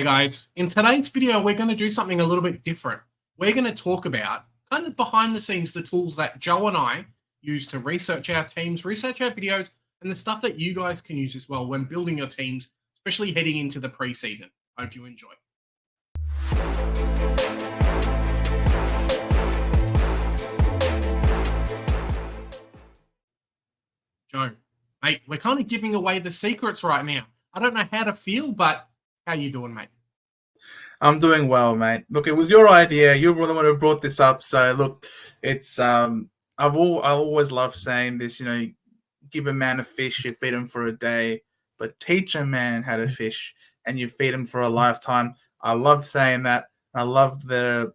Hey guys, in today's video, we're going to do something a little bit different. We're going to talk about kind of behind the scenes, the tools that Joe and I use to research our teams, research our videos, and the stuff that you guys can use as well when building your teams, especially heading into the preseason. Hope you enjoy. Joe, mate, we're kind of giving away the secrets right now. I don't know how to feel, but how you doing, mate? I'm doing well, mate. Look, it was your idea. You're the one who brought this up. So look, it's I always love saying this. Give a man a fish, you feed him for a day, but teach a man how to fish, and you feed him for a lifetime. I love saying that. I love the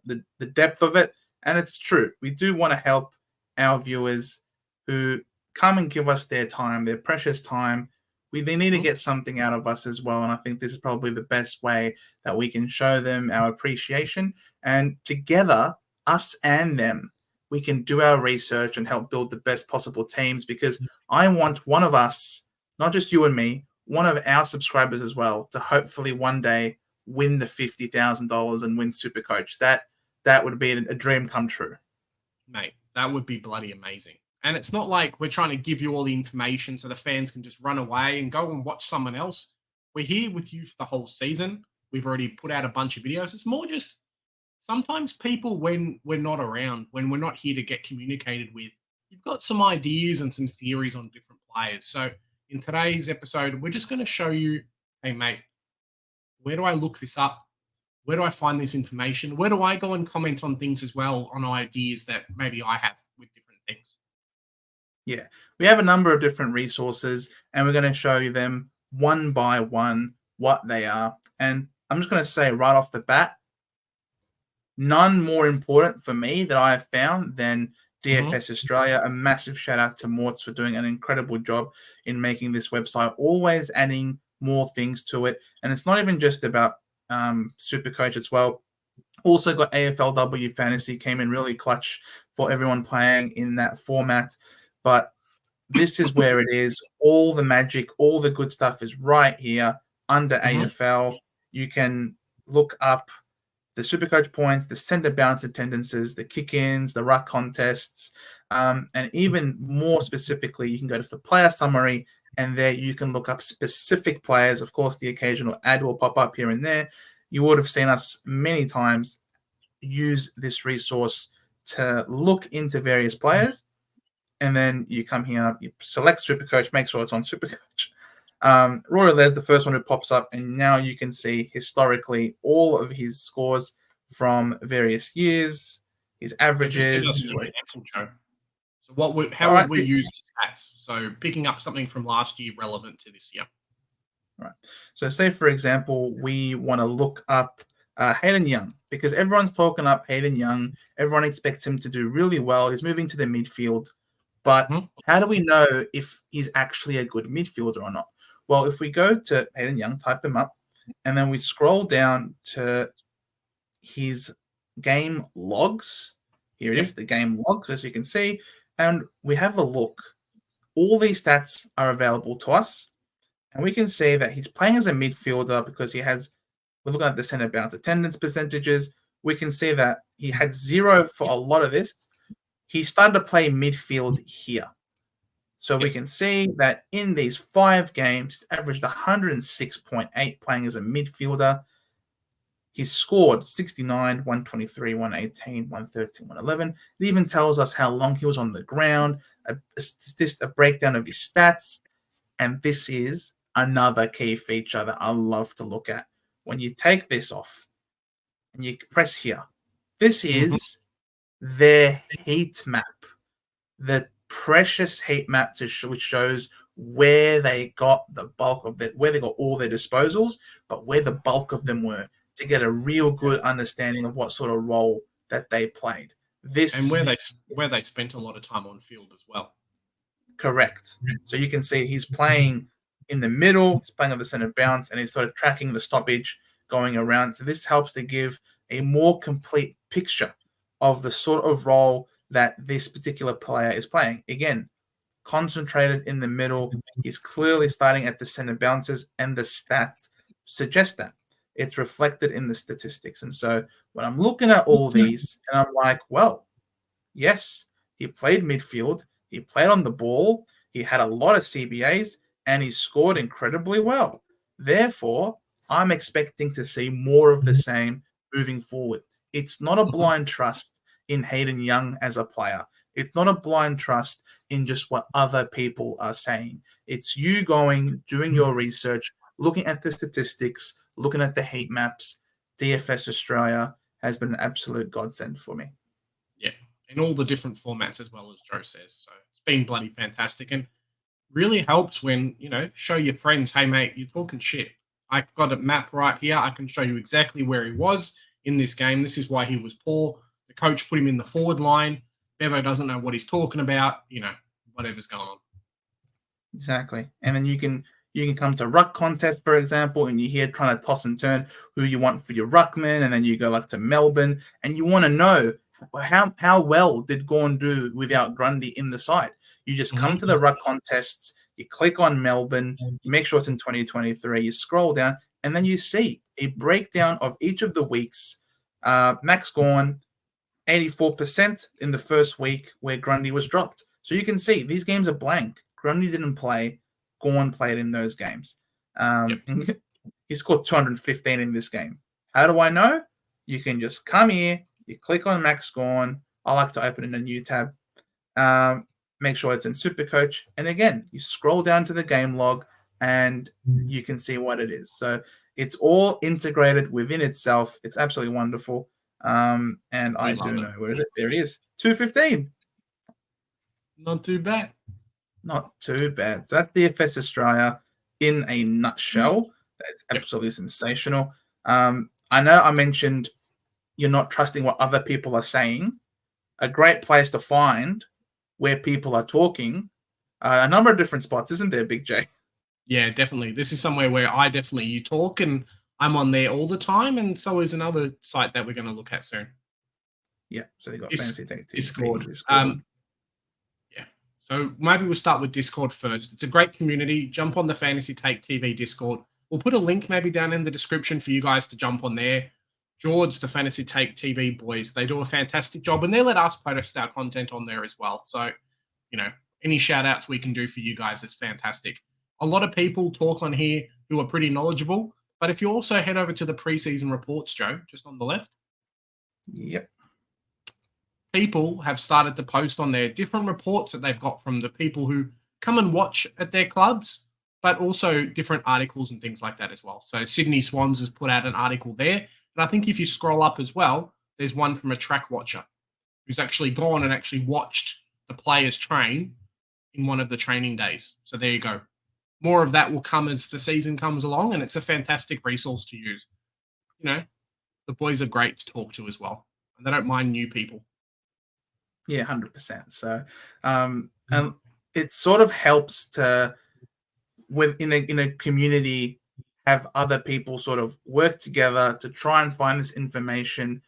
depth of it, and it's true. We do want to help our viewers who come and give us their time, their precious time. They need to get something out of us as well, and I think this is probably the best way that we can show them our appreciation. And together, us and them, we can do our research and help build the best possible teams, because I want one of us, not just you and me, one of our subscribers as well, to hopefully one day win the $50,000 and win Supercoach. That would be a dream come true. Mate, that would be bloody amazing. And it's not like we're trying to give you all the information so the fans can just run away and go and watch someone else. We're here with you for the whole season. We've already put out a bunch of videos. It's more just sometimes people, when we're not around, when we're not here to get communicated with, you've got some ideas and some theories on different players. So in today's episode, we're just going to show you, hey, mate, where do I look this up? Where do I find this information? Where do I go and comment on things as well, on ideas that maybe I have with different things? Yeah, we have a number of different resources, and we're going to show you them one by one, what they are. And I'm just going to say right off the bat, none more important for me that I have found than DFS Australia. A massive shout out to Morts for doing an incredible job in making this website, always adding more things to it. And it's not even just about Supercoach as well. Also got AFLW Fantasy, came in really clutch for everyone playing in that format. But this is where it is. All the magic, all the good stuff is right here under AFL. You can look up the Supercoach points, the center bounce attendances, the kick-ins, the ruck contests, and even more specifically, you can go to the player summary, and there you can look up specific players. Of course, the occasional ad will pop up here and there. You would have seen us many times use this resource to look into various players. And then you come here, you select Supercoach, make sure it's on Supercoach. Roy Laird's the first one who pops up, and now you can see historically all of his scores from various years, his averages. So how would we use stats? So picking up something from last year relevant to this year. Right. So say, for example, we want to look up Hayden Young, because everyone's talking up Hayden Young. Everyone expects him to do really well. He's moving to the midfield. But how do we know if he's actually a good midfielder or not? Well, if we go to Hayden Young, type him up, and then we scroll down to his game logs. Here it is, the game logs, as you can see. And we have a look. All these stats are available to us. And we can see that he's playing as a midfielder because we're looking at the center bounce attendance percentages. We can see that he had 0 for a lot of this. He started to play midfield here. So we can see that in these 5 games, he's averaged 106.8 playing as a midfielder. He's scored 69, 123, 118, 113, 111. It even tells us how long he was on the ground, a breakdown of his stats. And this is another key feature that I love to look at. When you take this off and you press here, this is their heat map, the precious heat map which shows where they got the bulk of it, where they got all their disposals, but where the bulk of them were, to get a real good understanding of what sort of role that they played. And where they spent a lot of time on field as well. Correct. So you can see he's playing in the middle, he's playing on the center bounce, and he's sort of tracking the stoppage going around. So this helps to give a more complete picture of the sort of role that this particular player is playing. Again, concentrated in the middle. He's clearly starting at the center bounces, and the stats suggest that. It's reflected in the statistics. And so when I'm looking at all these, and I'm like, well, yes, he played midfield, he played on the ball, he had a lot of CBAs, and he scored incredibly well. Therefore, I'm expecting to see more of the same moving forward. It's not a blind trust in Hayden Young as a player. It's not a blind trust in just what other people are saying. It's you going, doing your research, looking at the statistics, looking at the heat maps. DFS Australia has been an absolute godsend for me. Yeah, in all the different formats as well, as Joe says. So it's been bloody fantastic, and really helps when, show your friends, hey mate, you're talking shit. I've got a map right here. I can show you exactly where he was in this game. This is why he was poor. The coach put him in the forward line. Bevo doesn't know what he's talking about. Whatever's going on. Exactly. And then you can come to ruck contest, for example, and you're here trying to toss and turn who you want for your ruckman, and then you go like to Melbourne, and you want to know how well did Gawn do without Grundy in the side. You just come to the ruck contests, you click on Melbourne, you make sure it's in 2023, you scroll down, and then you see a breakdown of each of the weeks. Max Gawn, 84% in the first week where Grundy was dropped. So you can see these games are blank. Grundy didn't play. Gawn played in those games. He scored 215 in this game. How do I know? You can just come here, you click on Max Gawn. I like to open in a new tab. Make sure it's in Supercoach. And again, you scroll down to the game log and you can see what it is. So it's all integrated within itself. It's absolutely wonderful. And I do know. Where is it? There it is. 215. Not too bad. Not too bad. So that's DFS Australia in a nutshell. That's absolutely sensational. I know I mentioned you're not trusting what other people are saying. A great place to find where people are talking. A number of different spots, isn't there, Big J? Yeah, definitely. This is somewhere where you talk, and I'm on there all the time, and so is another site that we're going to look at soon. Yeah, so they got Fantasy Take Discord. Yeah, so maybe we'll start with Discord first. It's a great community. Jump on the Fantasy Take TV Discord. We'll put a link maybe down in the description for you guys to jump on there. George, the Fantasy Take TV boys, they do a fantastic job, and they let us post our content on there as well. So, any shout outs we can do for you guys is fantastic. A lot of people talk on here who are pretty knowledgeable, but if you also head over to the preseason reports, Joe, just on the left. Yep. People have started to post on there different reports that they've got from the people who come and watch at their clubs, but also different articles and things like that as well. So Sydney Swans has put out an article there. And I think if you scroll up as well, there's one from a track watcher who's actually gone and actually watched the players train in one of the training days. So there you go. More of that will come as the season comes along, and it's a fantastic resource to use. The boys are great to talk to as well, and they don't mind new people. Yeah, 100%. So, and it sort of helps to, in a community, have other people sort of work together to try and find this information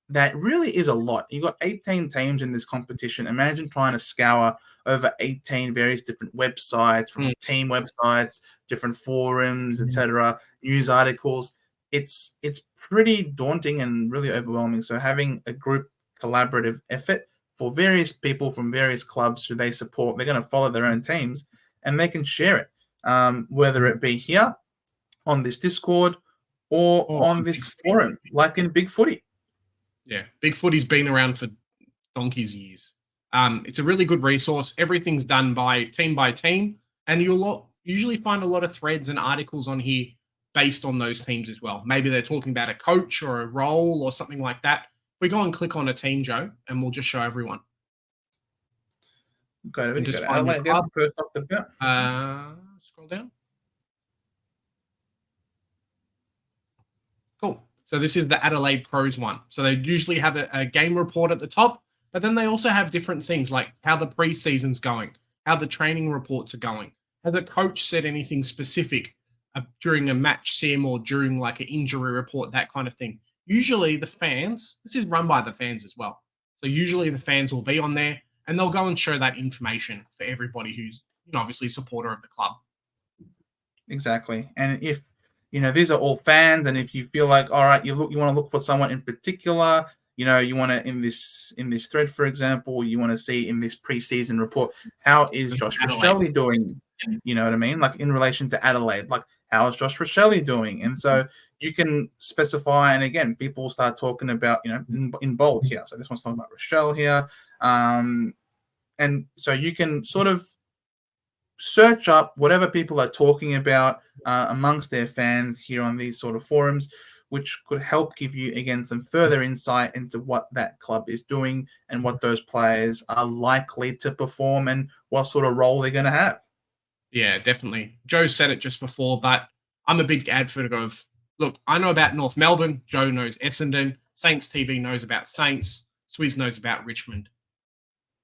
that really is a lot. You've got 18 teams in this competition. Imagine trying to scour over 18 various different websites, from team websites, different forums, etc., news articles. It's pretty daunting and really overwhelming. So having a group collaborative effort for various people from various clubs who they support, they're going to follow their own teams, and they can share it, whether it be here on this Discord or on this forum, like in Big Footy. Yeah, Big Footy's been around for donkey's years. It's a really good resource. Everything's done by team, and you'll usually find a lot of threads and articles on here based on those teams as well. Maybe they're talking about a coach or a role or something like that. We go and click on a team, Joe, and we'll just show everyone. Okay, just find your club. First off the bat. Scroll down. Cool. So this is the Adelaide Crows one. So they usually have a game report at the top, but then they also have different things like how the preseason's going, how the training reports are going. Has a coach said anything specific during a match sim or during like an injury report, that kind of thing? Usually the fans, this is run by the fans as well. So usually the fans will be on there and they'll go and show that information for everybody who's obviously a supporter of the club. Exactly. And if these are all fans, and if you feel like, all right, you want to look for someone in particular, you want to in this thread, for example, you want to see in this preseason report, how is Just Josh Adelaide. Rochelle doing? You know what I mean? Like in relation to Adelaide, like how is Josh Rochelle doing? And so you can specify, and again, people start talking about, in bold here. So this one's talking about Rochelle here, and so you can sort of search up whatever people are talking about amongst their fans here on these sort of forums, which could help give you, again, some further insight into what that club is doing and what those players are likely to perform and what sort of role they're going to have. Yeah, definitely. Joe said it just before, but I'm a big advocate of, look, I know about North Melbourne. Joe knows Essendon. Saints TV knows about Saints. Swizz knows about Richmond.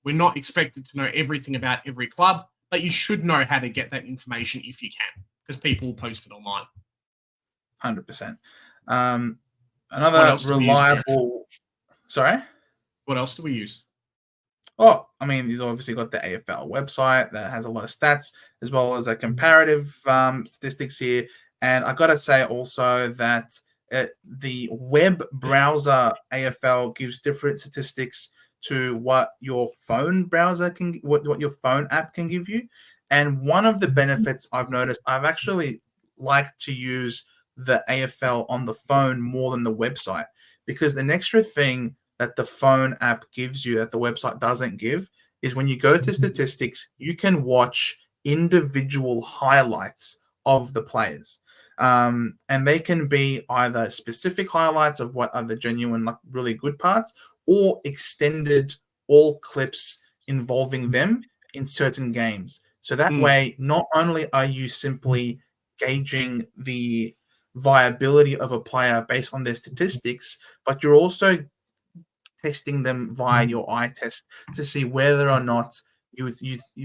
We're not expected to know everything about every club, but you should know how to get that information if you can, because people post it online. 100%. What Another else do we use, Joe? reliable... Sorry? What else do we use? Oh, I mean, he's obviously got the AFL website that has a lot of stats, as well as a comparative statistics here. And I got to say also that the web browser AFL gives different statistics to what your phone browser what your phone app can give you. And one of the benefits I've noticed, I've actually liked to use the AFL on the phone more than the website, because an extra thing that the phone app gives you that the website doesn't give is when you go to statistics, you can watch individual highlights of the players. And they can be either specific highlights of what are the genuine, like really good parts, or extended all clips involving them in certain games. So that way, not only are you simply gauging the viability of a player based on their statistics, but you're also testing them via your eye test to see whether or not you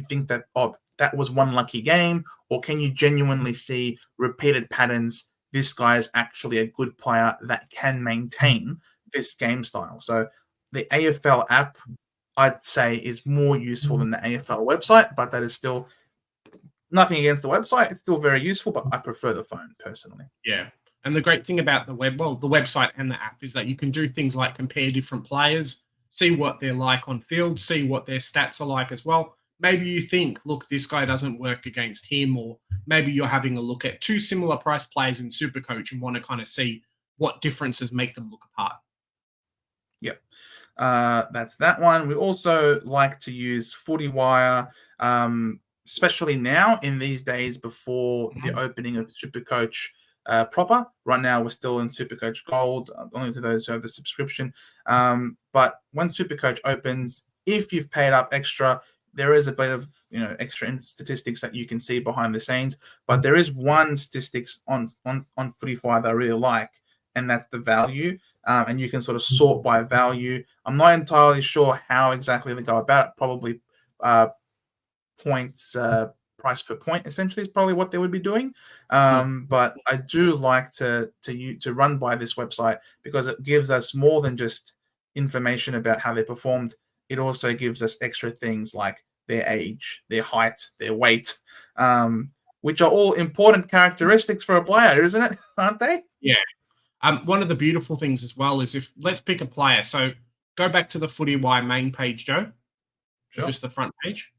think that, oh, that was one lucky game, or can you genuinely see repeated patterns? This guy is actually a good player that can maintain this game style. So the AFL app, I'd say, is more useful than the AFL website, but that is still nothing against the website. It's still very useful, but I prefer the phone personally. Yeah. And the great thing about the website and the app is that you can do things like compare different players, see what they're like on field, see what their stats are like as well. Maybe you think, look, this guy doesn't work against him, or maybe you're having a look at two similar price players in Supercoach and want to kind of see what differences make them look apart. Yep. That's that one. We also like to use FootyWire, especially now in these days before the opening of Supercoach proper. Right now, we're still in Supercoach Gold, only to those who have the subscription. But when Supercoach opens, if you've paid up extra, there is a bit of extra statistics that you can see behind the scenes. But there is one statistics on FootyFire that I really like, and that's the value. And you can sort of sort by value. I'm not entirely sure how exactly they go about it. Probably points, price per point, essentially, is probably what they would be doing. But I do like to run by this website because it gives us more than just information about how they performed. It also gives us extra things like their age, their height, their weight, which are all important characteristics for a player, isn't it? Aren't they? Yeah. One of the beautiful things as well is let's pick a player. So go back to the FootyWire main page, Joe. Sure. Just the front page.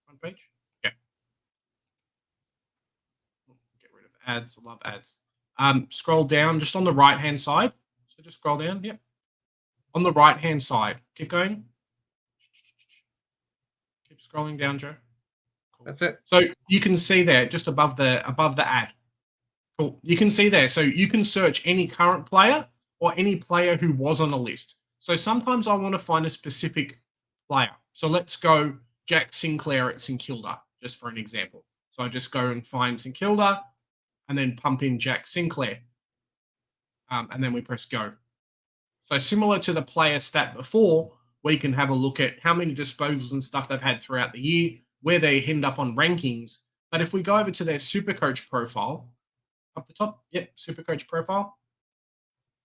Front page. Yeah. Get rid of ads. I love ads. Scroll down just on the right-hand side. So just scroll down. Yep. On the right-hand side. Keep going. Keep scrolling down, Joe. Cool. That's it. So you can see there, just above the ad. Cool. You can see there. So you can search any current player or any player who was on a list. So sometimes I want to find a specific player. So let's go Jack Sinclair at St Kilda, just for an example. So I just go and find St Kilda and then pump in Jack Sinclair. And then we press go. So similar to the player stat before, we can have a look at how many disposals and stuff they've had throughout the year, where they end up on rankings. But if we go over to their Supercoach profile, up the top, yep, Supercoach profile.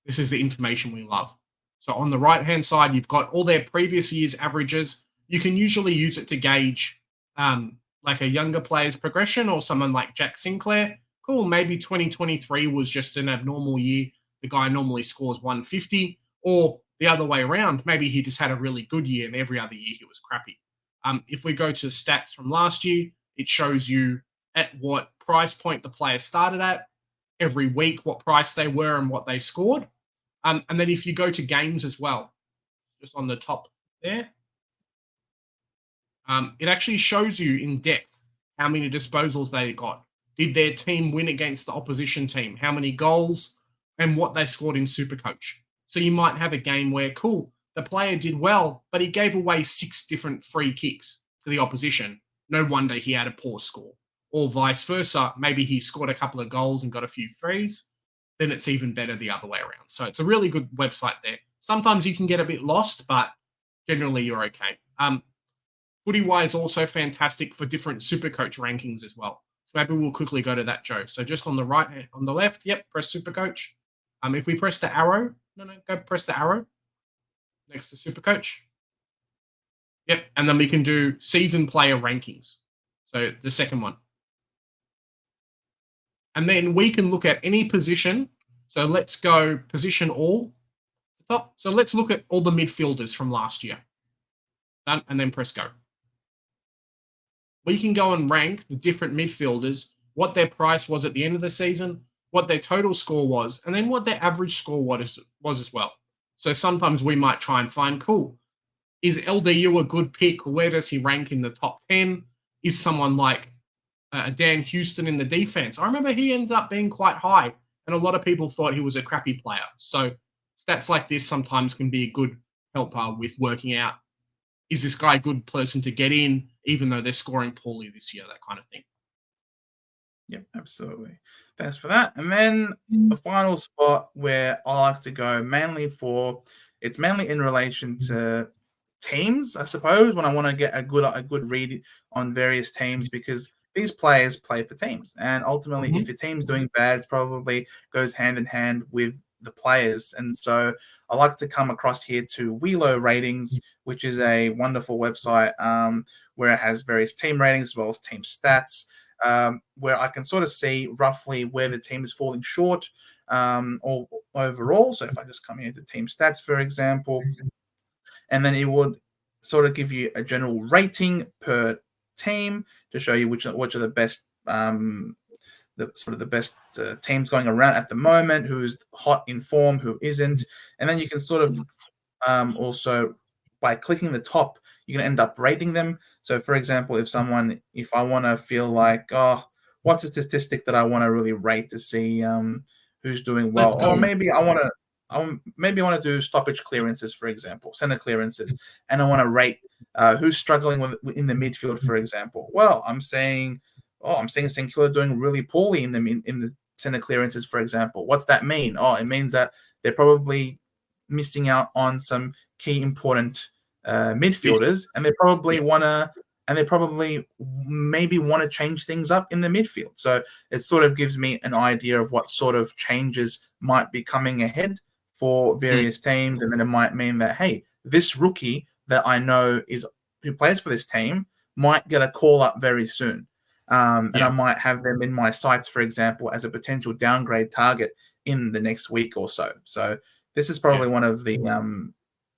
This is the information we love. So on the right-hand side, you've got all their previous year's averages. You can usually use it to gauge like a younger player's progression, or someone like Jack Sinclair cool, maybe 2023 was just an abnormal year. The guy normally scores 150, or the other way around. Maybe he just had a really good year and every other year he was crappy. If we go to stats from last year, it shows you at what price point the player started at, every week what price they were and what they scored. And then if you go to games as well, just on the top there, it actually shows you in depth how many disposals they got. Did their team win against the opposition team? How many goals and what they scored in Supercoach? So you might have a game where, cool, the player did well, but he gave away 6 different free kicks to the opposition. No wonder he had a poor score. Or vice versa, maybe he scored a couple of goals and got a few frees. Then it's even better the other way around. So it's a really good website there. Sometimes you can get a bit lost, but generally you're okay. FootyWise also fantastic for different Supercoach rankings as well. So maybe we'll quickly go to that, Joe. So just on the right, on the left, yep, press Supercoach. If we press the arrow, go press the arrow next to Supercoach. Yep, and then we can do season player rankings. So the second one. And then we can look at any position. So let's go position all. Top. So let's look at all the midfielders from last year. Done, and then press go. We can go and rank the different midfielders, what their price was at the end of the season, what their total score was, and then what their average score was as well. So sometimes we might try and find, cool, is LDU a good pick? Where does he rank in the top 10? Is someone like Dan Houston in the defense? I remember he ended up being quite high, and a lot of people thought he was a crappy player. So stats like this sometimes can be a good helper with working out, is this guy a good person to get in, even though they're scoring poorly this year, that kind of thing. Yep, absolutely. Thanks for that. And then the final spot where I like to go it's mainly in relation to teams, I suppose, when I want to get a good read on various teams, because these players play for teams. And ultimately, if your team's doing bad, it probably goes hand in hand with the players. And so I like to come across here to Welo Ratings, which is a wonderful website where it has various team ratings as well as team stats, where I can sort of see roughly where the team is falling short or overall. So if I just come here to team stats, for example, and then it would sort of give you a general rating per team to show you which are the best the best teams going around at the moment, who's hot in form, who isn't. And then you can sort of also, by clicking the top, you can end up rating them. So for example, if I want to feel like, what's a statistic that I want to really rate to see who's doing well? Or maybe I want to do stoppage clearances, for example, center clearances, and I want to rate who's struggling in the midfield, for example. Well, I'm seeing St. Kilda doing really poorly in the center clearances, for example. What's that mean? Oh, it means that they're probably missing out on some key important midfielders, and they probably maybe want to change things up in the midfield. So it sort of gives me an idea of what sort of changes might be coming ahead for various teams, and then it might mean that, hey, this rookie that I know who plays for this team might get a call up very soon. And I might have them in my sights, for example, as a potential downgrade target in the next week or so. So this is probably one of the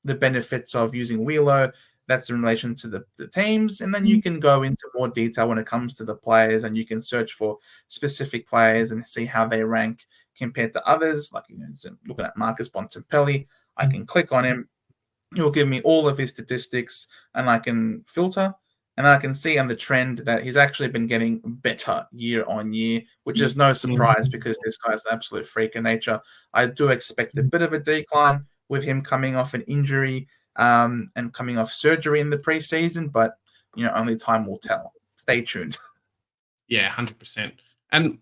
benefits of using Welo. That's in relation to the teams. And then you can go into more detail when it comes to the players, and you can search for specific players and see how they rank compared to others. Like, looking at Marcus Bontempelli, I can click on him. It will give me all of his statistics, and I can filter. And I can see on the trend that he's actually been getting better year on year, which is no surprise because this guy's an absolute freak of nature. I do expect a bit of a decline with him coming off an injury and coming off surgery in the preseason, but only time will tell. Stay tuned. Yeah, 100%. And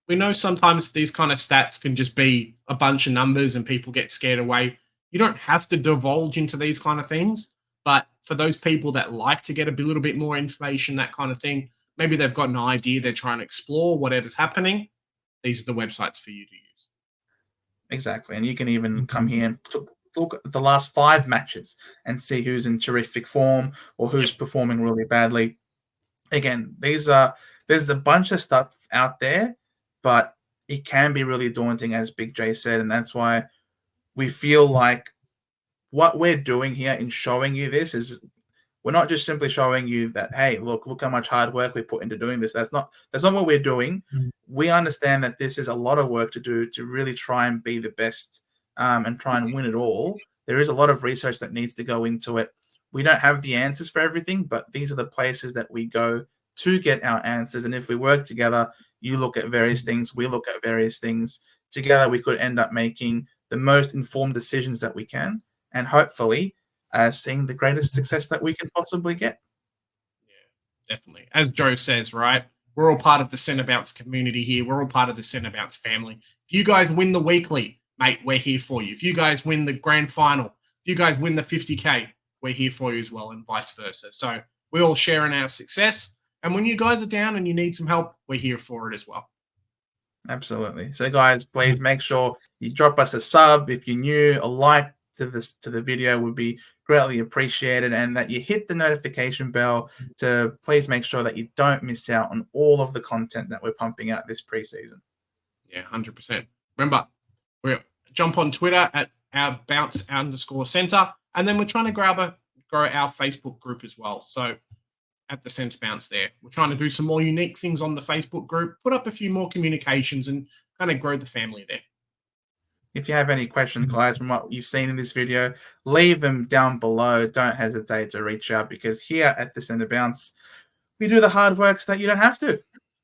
we know sometimes these kind of stats can just be a bunch of numbers and people get scared away. You don't have to divulge into these kind of things. But for those people that like to get a little bit more information, that kind of thing, maybe they've got an idea, they're trying to explore whatever's happening, these are the websites for you to use. Exactly. And you can even come here and look at the last 5 matches and see who's in terrific form or who's performing really badly. Again, there's a bunch of stuff out there, but it can be really daunting, as Big J said, and that's why we feel like what we're doing here in showing you this is we're not just simply showing you that, hey, look how much hard work we put into doing this. That's not what we're doing. We understand that this is a lot of work to do to really try and be the best and try and win it all. There is a lot of research that needs to go into it. We don't have the answers for everything, but these are the places that we go to get our answers. And if we work together, you look at various things, we look at various things. Together, we could end up making the most informed decisions that we can, and hopefully seeing the greatest success that we can possibly get. Yeah, definitely. As Joe says, right? We're all part of the Centre Bounce community here. We're all part of the Centre Bounce family. If you guys win the weekly, mate, we're here for you. If you guys win the grand final, if you guys win the 50K, we're here for you as well, and vice versa. So we all share in our success. And when you guys are down and you need some help, we're here for it as well. Absolutely. So, guys, please make sure you drop us a sub if you're new, a like to the video would be greatly appreciated, and that you hit the notification bell to please make sure that you don't miss out on all of the content that we're pumping out this preseason. Yeah, 100%. Remember, we jump on Twitter at our bounce_center, and then we're trying to grow our Facebook group as well. So at the Centre Bounce there, we're trying to do some more unique things on the Facebook group, put up a few more communications, and kind of grow the family there. If you have any questions, guys, from what you've seen in this video, leave them down below. Don't hesitate to reach out, because here at the Centre Bounce, we do the hard work so that you don't have to.